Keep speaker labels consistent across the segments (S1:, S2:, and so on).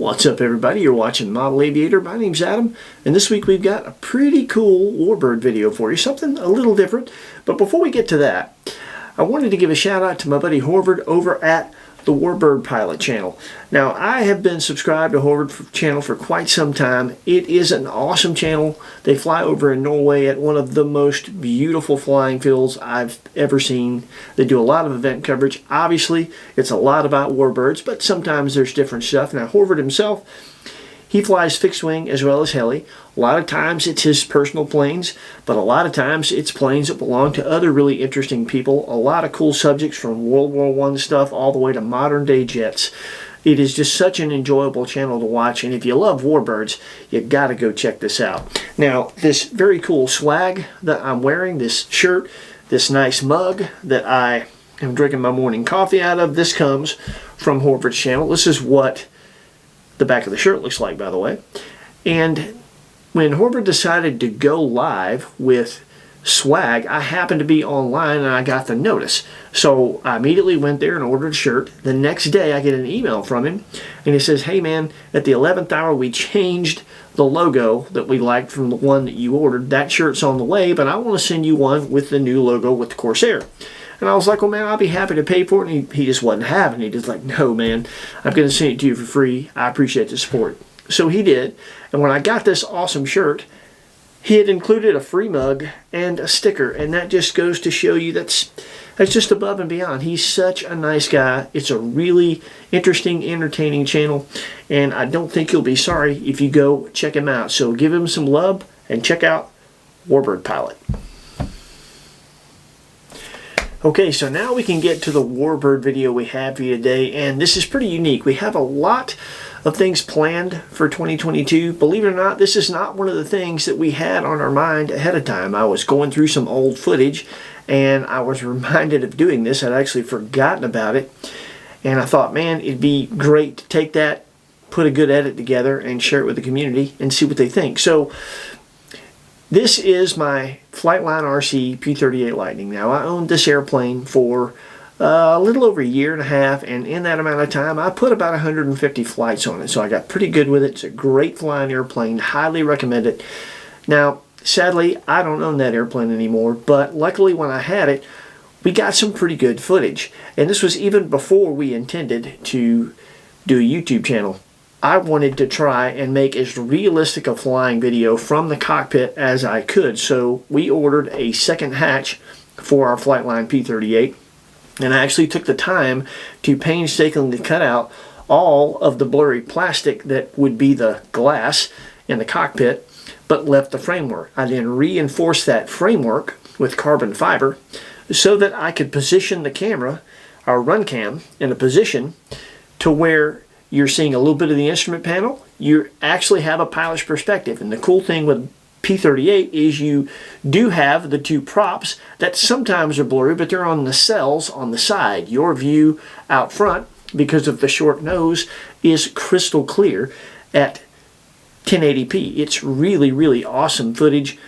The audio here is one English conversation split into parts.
S1: What's up, everybody? You're watching Model Aviator. My name's Adam, and this week we've got a pretty cool Warbird video for you, something a little different. But before we get to that, I wanted to give a shout out to my buddy Warbird over at the Warbird Pilot channel. Now, I have been subscribed to Warbird channel for quite some time. It is an awesome channel. They fly over in Norway at one of the most beautiful flying fields I've ever seen. They do a lot of event coverage. Obviously, it's a lot about Warbirds, but sometimes there's different stuff. Now, Warbird himself, he flies fixed wing as well as heli. A lot of times it's his personal planes, but a lot of times it's planes that belong to other really interesting people. A lot of cool subjects from World War I stuff all the way to modern day jets. It is just such an enjoyable channel to watch, and if you love Warbirds, you gotta go check this out. Now, this very cool swag that I'm wearing, this shirt, this nice mug that I am drinking my morning coffee out of, this comes from Warbbird's channel. This is what the back of the shirt looks like, by the way. And when Warbird decided to go live with swag, I happened to be online and I got the notice. So I immediately went there and ordered a shirt. The next day I get an email from him and he says, "Hey man, at the 11th hour we changed the logo that we liked from the one that you ordered. That shirt's on the way, but I want to send you one with the new logo with the Corsair." And I was like, "Well, man, I'll be happy to pay for it." And he just wasn't having it. He was like, "No, man, I'm going to send it to you for free. I appreciate the support." So he did. And when I got this awesome shirt, he had included a free mug and a sticker. And that just goes to show you that's just above and beyond. He's such a nice guy. It's a really interesting, entertaining channel. And I don't think you'll be sorry if you go check him out. So give him some love and check out Warbird Pilot. Okay, so now we can get to the Warbird video we have for you today, and this is pretty unique. We have a lot of things planned for 2022. Believe it or not, this is not one of the things that we had on our mind ahead of time. I was going through some old footage, and I was reminded of doing this. I'd actually forgotten about it, and I thought, man, it'd be great to take that, put a good edit together, and share it with the community and see what they think. So this is my Flightline RC P-38 Lightning. Now, I owned this airplane for a little over a year and a half, and in that amount of time, I put about 150 flights on it, so I got pretty good with it. It's a great flying airplane. Highly recommend it. Now, sadly, I don't own that airplane anymore, but luckily when I had it, we got some pretty good footage. And this was even before we intended to do a YouTube channel. I wanted to try and make as realistic a flying video from the cockpit as I could, so we ordered a second hatch for our Flightline P-38, and I actually took the time to painstakingly cut out all of the blurry plastic that would be the glass in the cockpit, but left the framework. I then reinforced that framework with carbon fiber so that I could position the camera, our run cam, in a position to where you're seeing a little bit of the instrument panel. You actually have a pilot's perspective. And the cool thing with P-38 is you do have the two props that sometimes are blurry, but they're on the cells on the side. Your view out front, because of the short nose, is crystal clear at 1080p. It's really, really awesome footage.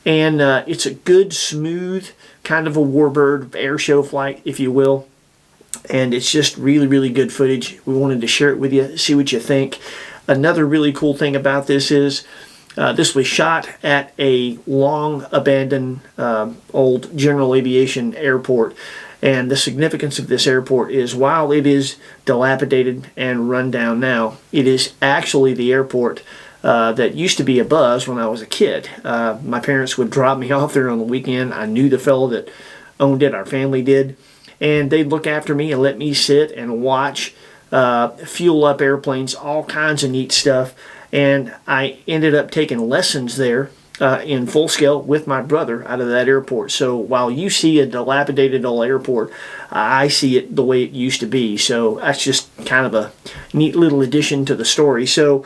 S1: And it's a good, smooth, kind of a Warbird air show flight, if you will. And it's just really, really good footage. We wanted to share it with you, see what you think. Another really cool thing about this is this was shot at a long abandoned old general aviation airport. And the significance of this airport is, while it is dilapidated and run down now, it is actually the airport that used to be a buzz when I was a kid. My parents would drop me off there on the weekend. I knew the fellow that owned it, our family did. And they'd look after me and let me sit and watch fuel up airplanes, all kinds of neat stuff. And I ended up taking lessons there in full scale with my brother out of that airport. So while you see a dilapidated old airport, I see it the way it used to be. So that's just kind of a neat little addition to the story. So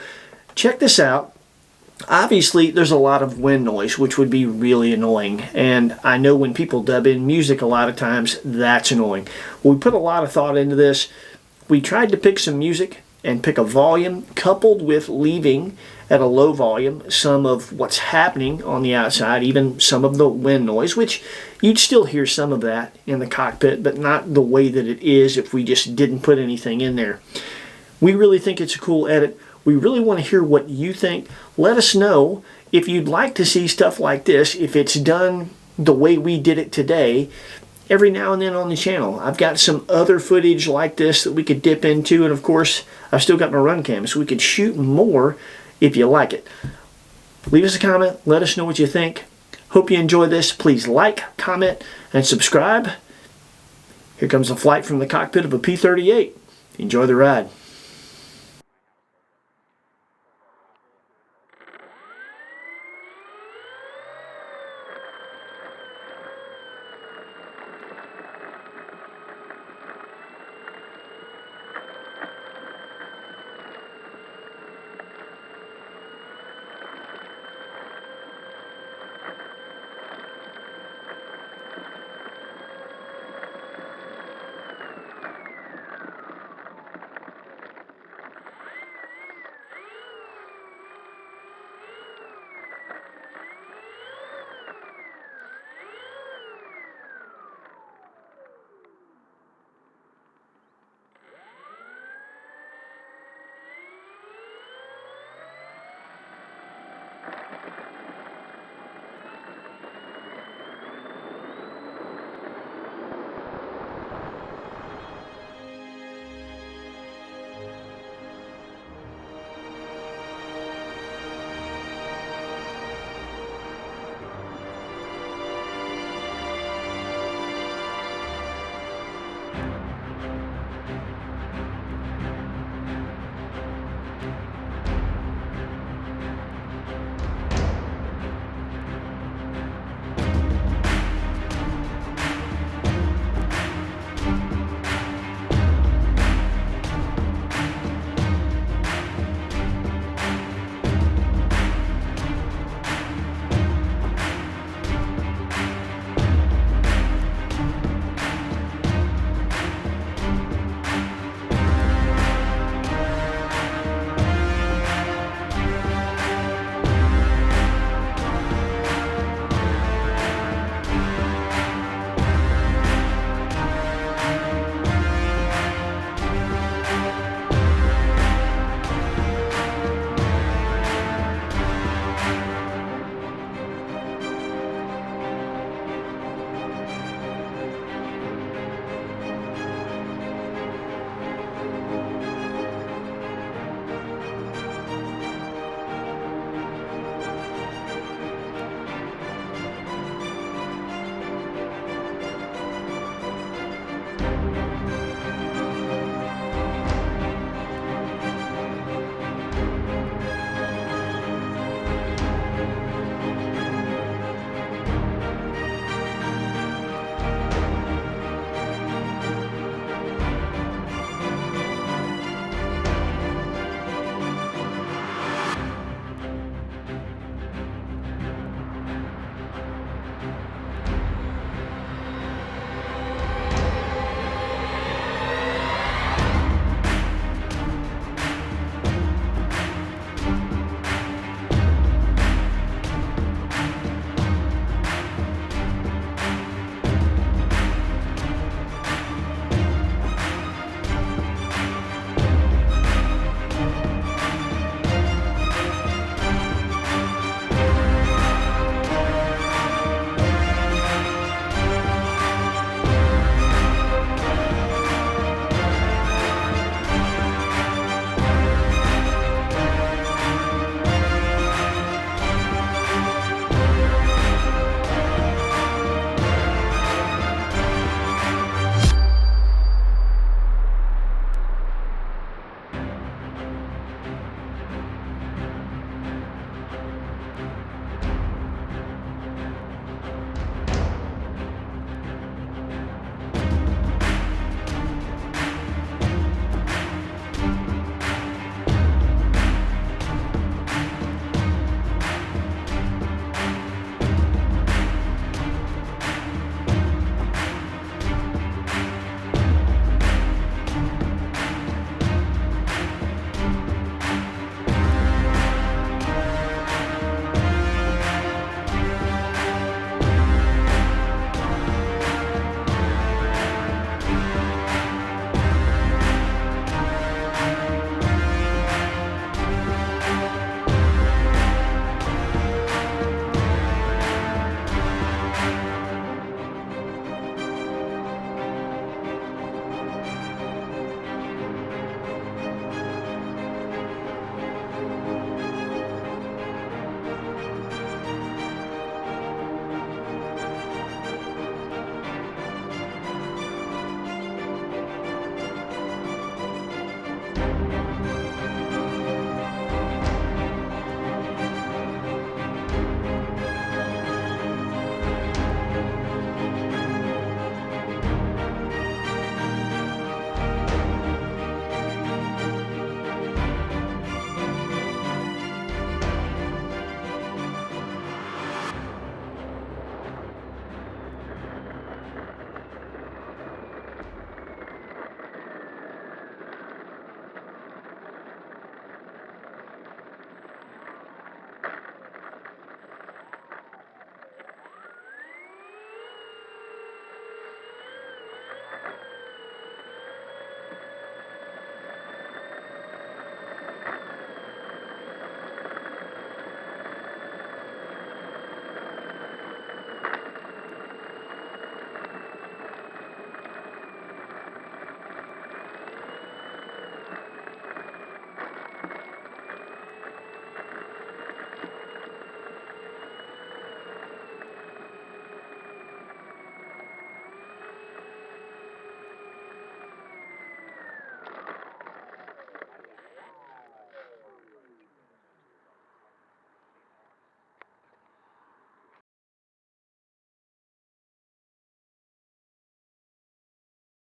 S1: check this out. Obviously, there's a lot of wind noise, which would be really annoying. And I know when people dub in music, a lot of times that's annoying. We put a lot of thought into this. We tried to pick some music and pick a volume, coupled with leaving at a low volume some of what's happening on the outside, even some of the wind noise, which you'd still hear some of that in the cockpit, but not the way that it is if we just didn't put anything in there. We really think it's a cool edit. We really want to hear what you think. Let us know if you'd like to see stuff like this, if it's done the way we did it today, every now and then on the channel. I've got some other footage like this that we could dip into, and of course, I've still got my run cam, so we could shoot more if you like it. Leave us a comment. Let us know what you think. Hope you enjoy this. Please like, comment, and subscribe. Here comes a flight from the cockpit of a P-38. Enjoy the ride.